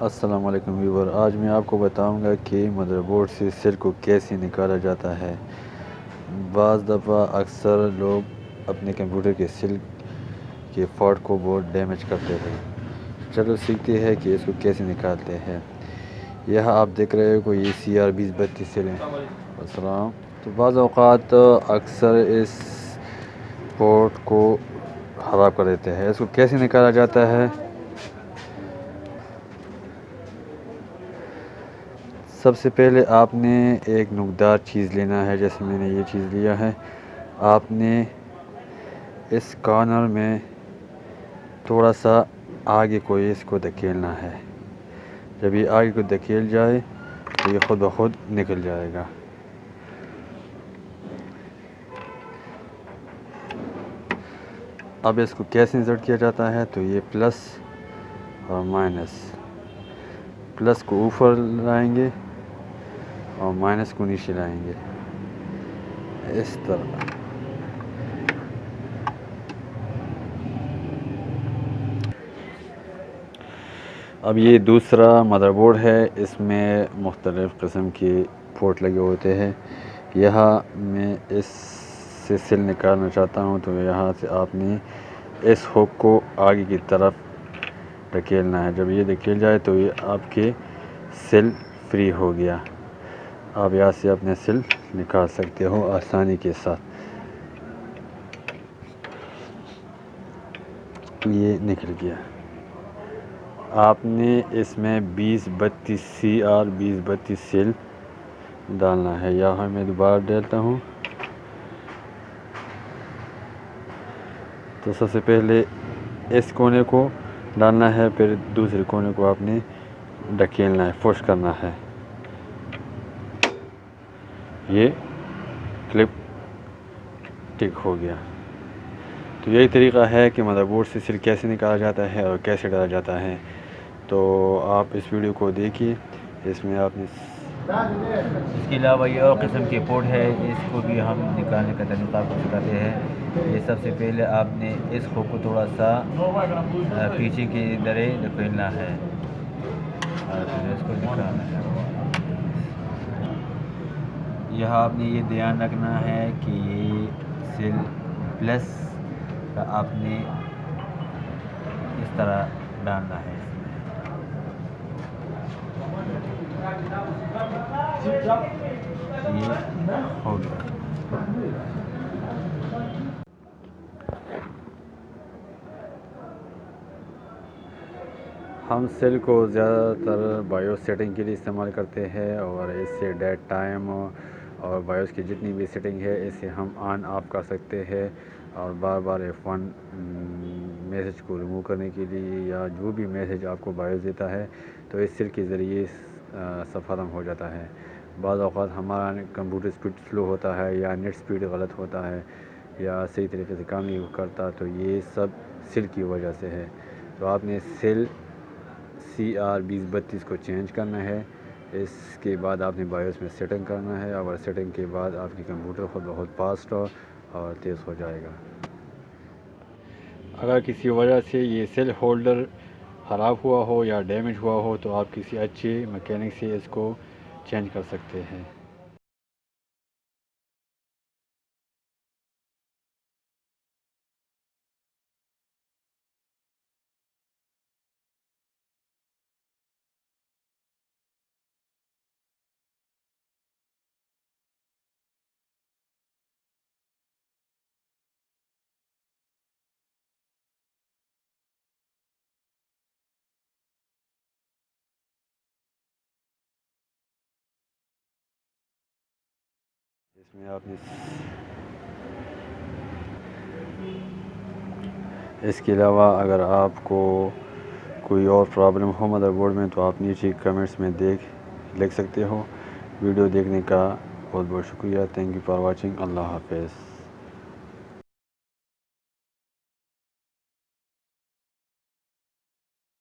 السلام علیکم ویور، آج میں آپ کو بتاؤں گا کہ مدر بورڈ سے سیل کو کیسے نکالا جاتا ہے۔ بعض دفعہ اکثر لوگ اپنے کمپیوٹر کے سیل کے فالٹ کو بہت ڈیمیج کرتے ہیں۔ چلو سیکھتے ہیں کہ اس کو کیسے نکالتے ہیں۔ یہاں آپ دیکھ رہے ہو کہ یہ CR2032 سیل ہے۔ السلام۔ تو بعض اوقات اکثر اس پورٹ کو خراب کر دیتے ہیں۔ اس کو کیسے نکالا جاتا ہے؟ سب سے پہلے آپ نے ایک نوکدار چیز لینا ہے، جیسے میں نے یہ چیز لیا ہے۔ آپ نے اس کارنر میں تھوڑا سا آگے کو اس کو دھکیلنا ہے۔ جب یہ آگے کو دھکیل جائے تو یہ خود بخود نکل جائے گا۔ اب اس کو کیسے انسرٹ کیا جاتا ہے؟ تو یہ پلس اور مائنس، پلس کو اوپر لائیں گے اور مائنس کو نیچے لائیں گے، اس طرح۔ اب یہ دوسرا مدر بورڈ ہے، اس میں مختلف قسم کے پورٹ لگے ہوتے ہیں۔ یہاں میں اس سے سیل نکالنا چاہتا ہوں، تو یہاں سے آپ نے اس ہک کو آگے کی طرف دھکیلنا ہے۔ جب یہ دھکیل جائے تو یہ آپ کے سیل فری ہو گیا۔ آپ یہاں سے اپنے سیل نکال سکتے ہو آسانی کے ساتھ۔ یہ نکل گیا۔ آپ نے اس میں 2032 CR2032 سیل ڈالنا ہے۔ یہاں میں دوبارہ ڈالتا ہوں۔ تو سب سے پہلے اس کونے کو ڈالنا ہے، پھر دوسرے کونے کو آپ نے دھکیلنا ہے، پش کرنا ہے۔ یہ کلپ ٹک ہو گیا۔ تو یہی طریقہ ہے کہ مدر بورڈ سے سیل کیسے نکالا جاتا ہے اور کیسے ڈالا جاتا ہے۔ تو آپ اس ویڈیو کو دیکھیے، اس میں آپ نے اس کے علاوہ یہ اور قسم کے پورٹ ہے، اس کو بھی ہم نکالنے کا طریقہ آپ کو سکھاتے ہیں۔ یہ سب سے پہلے آپ نے اس کو تھوڑا سا پیچھے کی درے دھکیلنا ہے اور پھر اس کو نکالنا ہے۔ یہاں آپ نے یہ دھیان رکھنا ہے کہ یہ سیل پلس کا آپ نے اس طرح ڈالنا ہے۔ یہ ہو گیا۔ ہم سیل کو زیادہ تر بایوس سیٹنگ کے لیے استعمال کرتے ہیں، اور اس سے ڈیٹ ٹائم اور بایوس کی جتنی بھی سیٹنگ ہے اسے ہم آن آف کر سکتے ہیں، اور بار بار F1 میسیج کو ریموو کرنے کے لیے، یا جو بھی میسیج آپ کو بایوس دیتا ہے تو اس سیل کے ذریعے سب ختم ہو جاتا ہے۔ بعض اوقات ہمارا کمپیوٹر سپیڈ سلو ہوتا ہے، یا نیٹ سپیڈ غلط ہوتا ہے، یا صحیح طریقے سے کام نہیں کرتا، تو یہ سب سیل کی وجہ سے ہے۔ تو آپ نے سیل CR2032 کو چینج کرنا ہے۔ اس کے بعد آپ نے بایوس میں سیٹنگ کرنا ہے، اور سیٹنگ کے بعد آپ کی کمپیوٹر خود بہت فاسٹ اور تیز ہو جائے گا۔ اگر کسی وجہ سے یہ سیل ہولڈر خراب ہوا ہو یا ڈیمیج ہوا ہو تو آپ کسی اچھے میکینک سے اس کو چینج کر سکتے ہیں۔ اس میں آپ نے اس کے علاوہ اگر آپ کو کوئی اور پرابلم ہو مدر بورڈ میں تو آپ نیچے کمنٹس میں لکھ سکتے ہو۔ ویڈیو دیکھنے کا بہت بہت شکریہ۔ Thank you for watching. اللہ حافظ۔